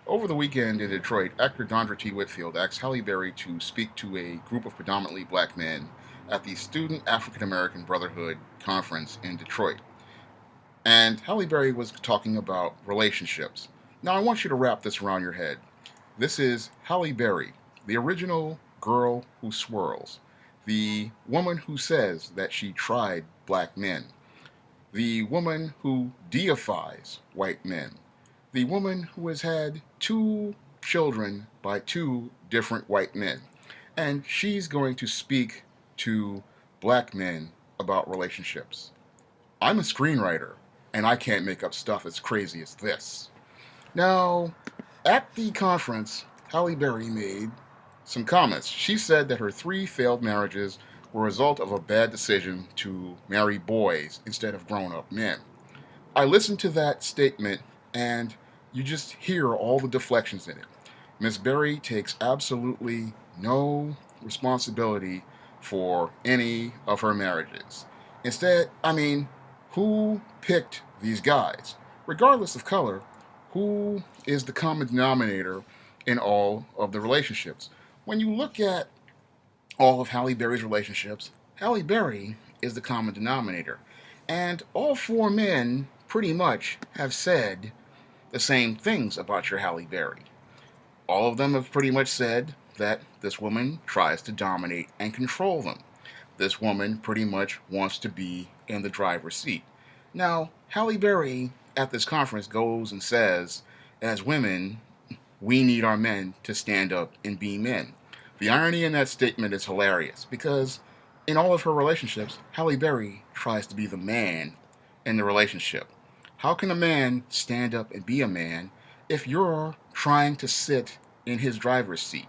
Over the weekend in Detroit, actor Dondra T. Whitfield asked Halle Berry to speak to a group of predominantly black men at the Student African American Brotherhood Conference in Detroit. And Halle Berry was talking about relationships. Now, I want you to wrap this around your head. This is Halle Berry, the original girl who swirls, the woman who says that she tried black men, the woman who deifies white men, the woman who has had two children by two different white men. And she's going to speak to black men about relationships. I'm a screenwriter, and I can't make up stuff as crazy as this. Now, at the conference, Halle Berry made some comments. She said that her three failed marriages were a result of a bad decision to marry boys instead of grown up men. I listened to that statement and you just hear all the deflections in it. Miss Berry takes absolutely no responsibility for any of her marriages. Instead, who picked these guys? Regardless of color, who is the common denominator in all of the relationships? When you look at all of Halle Berry's relationships, Halle Berry is the common denominator. And all four men pretty much have said the same things about your Halle Berry. All of them have pretty much said that this woman tries to dominate and control them. This woman pretty much wants to be in the driver's seat. Now, Halle Berry at this conference goes and says, as women, we need our men to stand up and be men. The irony in that statement is hilarious because in all of her relationships, Halle Berry tries to be the man in the relationship. How can a man stand up and be a man if you're trying to sit in his driver's seat?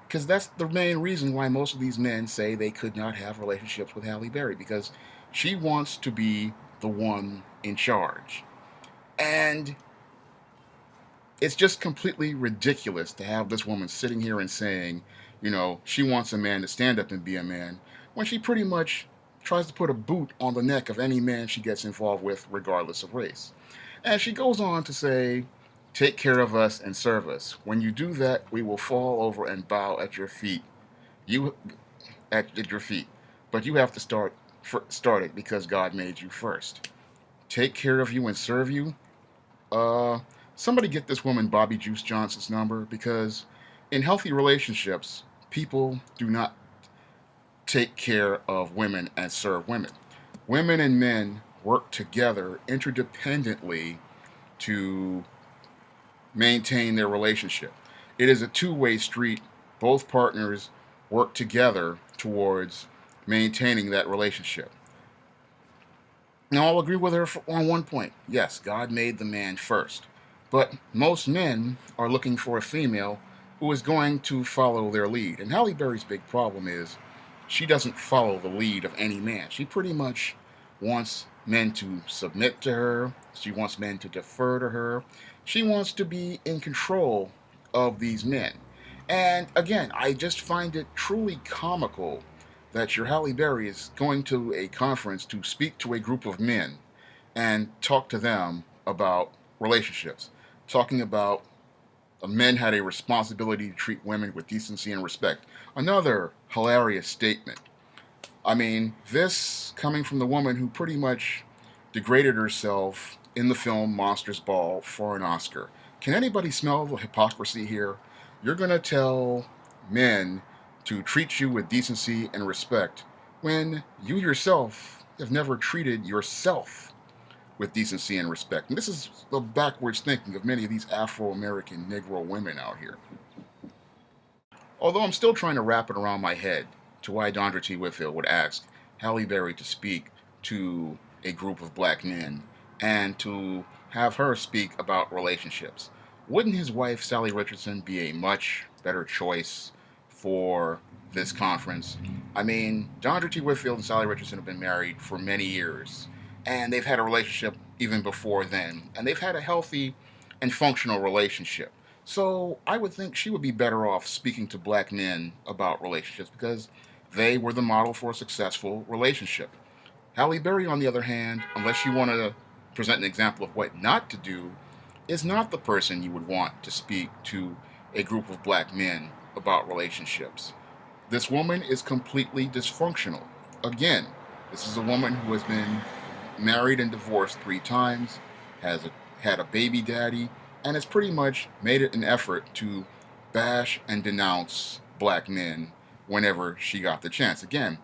Because that's the main reason why most of these men say they could not have relationships with Halle Berry, because she wants to be the one in charge. And it's just completely ridiculous to have this woman sitting here and saying, she wants a man to stand up and be a man, when she pretty much tries to put a boot on the neck of any man she gets involved with, regardless of race. And she goes on to say, take care of us and serve us. When you do that, we will fall over and bow at your feet. You at your feet. But you have to start it because God made you first. Take care of you and serve you. Somebody get this woman Bobby Juice Johnson's number, because in healthy relationships, people do not take care of women and serve women. Women and men work together interdependently to maintain their relationship. It is a two-way street. Both partners work together towards maintaining that relationship. Now, I'll agree with her on one point. Yes, God made the man first. But most men are looking for a female who is going to follow their lead. And Halle Berry's big problem is she doesn't follow the lead of any man. She pretty much wants men to submit to her. She wants men to defer to her. She wants to be in control of these men. And again, I just find it truly comical that your Halle Berry is going to a conference to speak to a group of men and talk to them about relationships, talking about men had a responsibility to treat women with decency and respect. Another hilarious statement. This coming from the woman who pretty much degraded herself in the film Monsters Ball for an Oscar. Can anybody smell the hypocrisy here? You're going to tell men to treat you with decency and respect when you yourself have never treated yourself with decency and respect. And this is the backwards thinking of many of these Afro-American Negro women out here. Although I'm still trying to wrap it around my head to why Dondra T. Whitfield would ask Halle Berry to speak to a group of black men and to have her speak about relationships. Wouldn't his wife, Sally Richardson, be a much better choice for this conference? Dondra T. Whitfield and Sally Richardson have been married for many years, and they've had a relationship even before then, and they've had a healthy and functional relationship. So I would think she would be better off speaking to black men about relationships because they were the model for a successful relationship. Halle Berry, on the other hand, unless you want to present an example of what not to do, is not the person you would want to speak to a group of black men about relationships. This woman is completely dysfunctional. Again, this is a woman who has been married and divorced 3 times, had a baby daddy, and has pretty much made it an effort to bash and denounce black men whenever she got the chance. Again,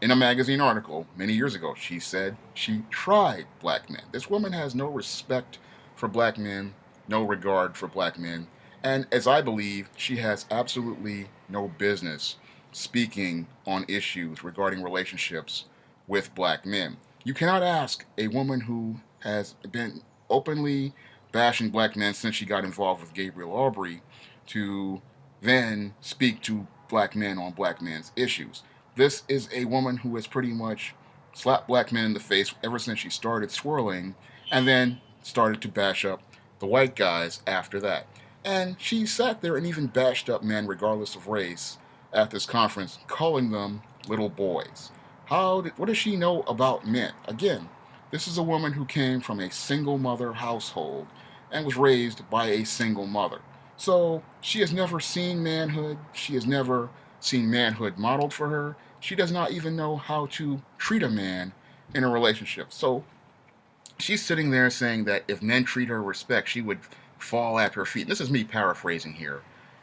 in a magazine article many years ago, she said she tried black men. This woman has no respect for black men, no regard for black men, and as I believe, she has absolutely no business speaking on issues regarding relationships with black men. You cannot ask a woman who has been openly bashing black men since she got involved with Gabriel Aubrey to then speak to black men on black men's issues. This is a woman who has pretty much slapped black men in the face ever since she started swirling and then started to bash up the white guys after that. And she sat there and even bashed up men regardless of race at this conference, calling them little boys. What does she know about men? Again, this is a woman who came from a single mother household and was raised by a single mother. So she has never seen manhood. She has never seen manhood modeled for her. She does not even know how to treat a man in a relationship. So she's sitting there saying that if men treat her with respect, she would fall at her feet. And this is me paraphrasing here.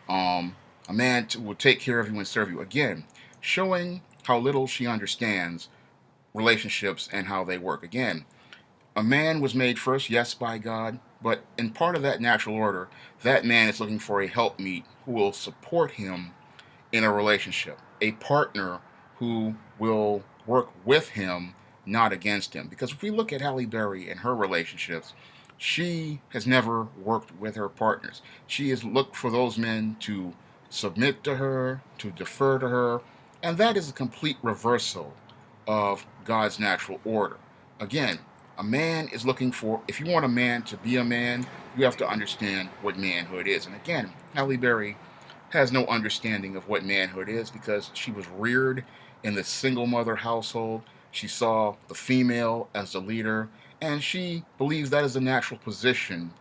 A man will take care of you and serve you. Again, showing how little she understands relationships and how they work. Again, a man was made first, yes, by God, but in part of that natural order, that man is looking for a helpmeet who will support him in a relationship, a partner who will work with him, not against him. Because if we look at Halle Berry and her relationships, she has never worked with her partners. She has looked for those men to submit to her, to defer to her, and that is a complete reversal of God's natural order. Again, a man is looking for, if you want a man to be a man, you have to understand what manhood is. And again, Halle Berry has no understanding of what manhood is because she was reared in the single mother household. She saw the female as the leader, and she believes that is the natural position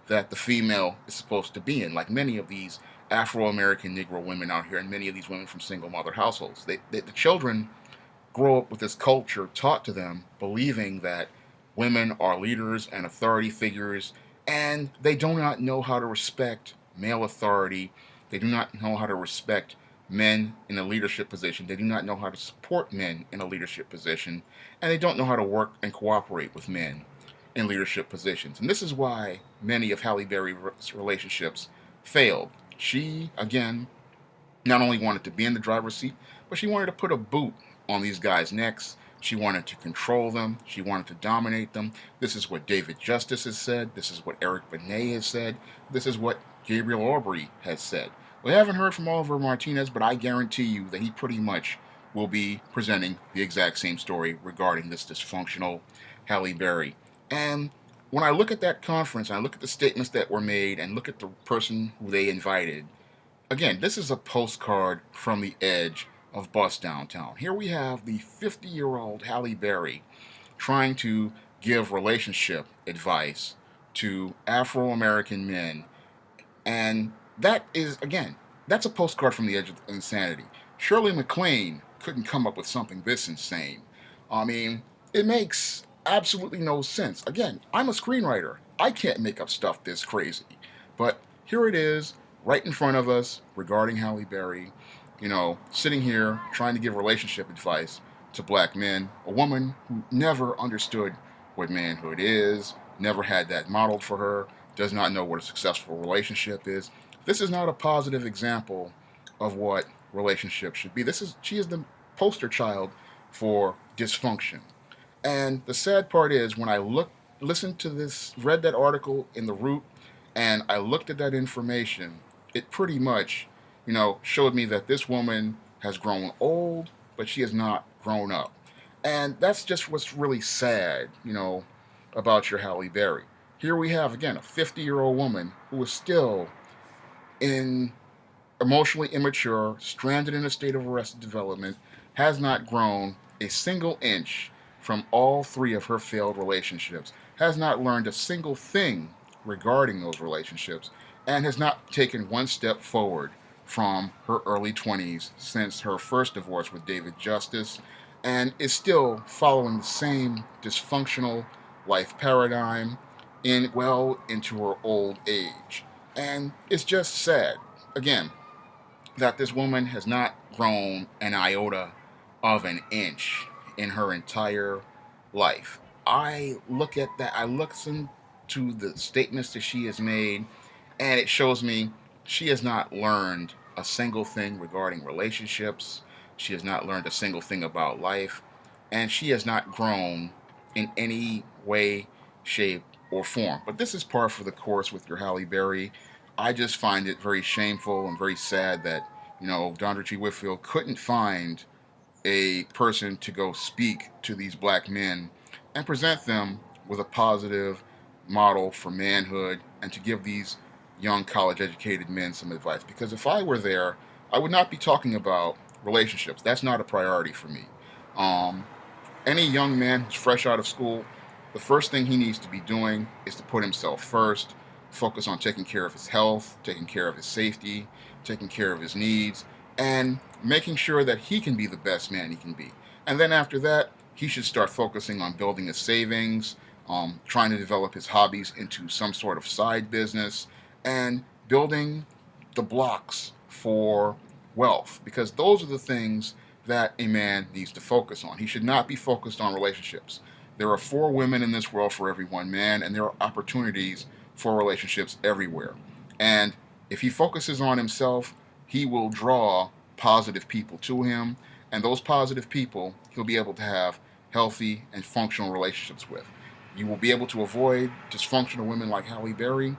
that the female is supposed to be in, like many of these Afro American Negro women out here, and many of these women from single mother households. The children grow up with this culture taught to them, believing that women are leaders and authority figures, and they do not know how to respect male authority. They do not know how to respect men in a leadership position. They do not know how to support men in a leadership position, and they don't know how to work and cooperate with men in leadership positions. And this is why many of Halle Berry's relationships failed. She, again, not only wanted to be in the driver's seat, but she wanted to put a boot on these guys' necks. She wanted to control them. She wanted to dominate them. This is what David Justice has said. This is what Eric Benet has said. This is what Gabriel Aubrey has said. We haven't heard from Oliver Martinez, but I guarantee you that he pretty much will be presenting the exact same story regarding this dysfunctional Halle Berry. And when I look at that conference, and I look at the statements that were made, and look at the person who they invited, again, this is a postcard from the edge of Bust Downtown. Here we have the 50-year-old Halle Berry trying to give relationship advice to Afro-American men. And that is, again, that's a postcard from the edge of insanity. Shirley MacLaine couldn't come up with something this insane. I mean, it makes absolutely no sense. Again, I'm a screenwriter. I can't make up stuff this crazy. But here it is, right in front of us, regarding Halle Berry, sitting here trying to give relationship advice to black men, a woman who never understood what manhood is, never had that modeled for her, does not know what a successful relationship is. This is not a positive example of what relationships should be. She is the poster child for dysfunction. And the sad part is when I listened to this, read that article in The Root, and I looked at that information, it pretty much, showed me that this woman has grown old, but she has not grown up. And that's just what's really sad, about your Halle Berry. Here we have, again, a 50-year-old woman who is still in emotionally immature, stranded in a state of arrested development, has not grown a single inch from all 3 of her failed relationships, has not learned a single thing regarding those relationships and has not taken one step forward from her early 20s since her first divorce with David Justice, and is still following the same dysfunctional life paradigm into her old age. And it's just sad, again, that this woman has not grown an iota of an inch in her entire life. I look at that, I listen to the statements that she has made, and it shows me she has not learned a single thing regarding relationships. She has not learned a single thing about life, and she has not grown in any way, shape, or form. But this is par for the course with your Halle Berry. I just find it very shameful and very sad that, Dondra T. Whitfield couldn't find a person to go speak to these black men and present them with a positive model for manhood and to give these young college educated men some advice. Because if I were there, I would not be talking about relationships. That's not a priority for me. Um, any young man who's fresh out of school, the first thing he needs to be doing is to put himself first, focus on taking care of his health, taking care of his safety, taking care of his needs, and making sure that he can be the best man he can be. And then after that, he should start focusing on building his savings, trying to develop his hobbies into some sort of side business, and building the blocks for wealth, because those are the things that a man needs to focus on. He should not be focused on relationships. There are 4 women in this world for every 1 man, and there are opportunities for relationships everywhere. And if he focuses on himself, he will draw positive people to him, and those positive people he'll be able to have healthy and functional relationships with. You will be able to avoid dysfunctional women like Halle Berry.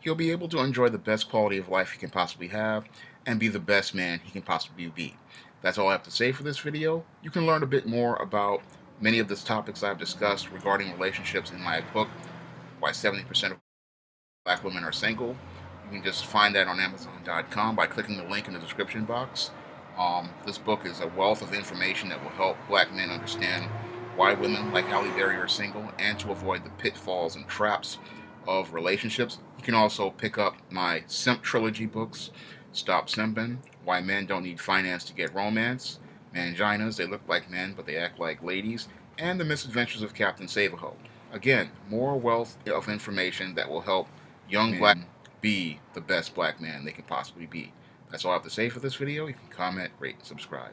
He'll be able to enjoy the best quality of life he can possibly have and be the best man he can possibly be. That's all I have to say for this video. You can learn a bit more about many of the topics I've discussed regarding relationships in my book, Why 70% of Black Women Are Single. You can just find that on Amazon.com by clicking the link in the description box. This book is a wealth of information that will help black men understand why women like Halle Berry are single and to avoid the pitfalls and traps of relationships. You can also pick up my Simp Trilogy books, Stop Simping, Why Men Don't Need Finance to Get Romance, Manginas, They Look Like Men But They Act Like Ladies, and The Misadventures of Captain Save-A-Ho. Again, more wealth of information that will help young black men be the best black man they can possibly be. That's all I have to say for this video. You can comment, rate, and subscribe.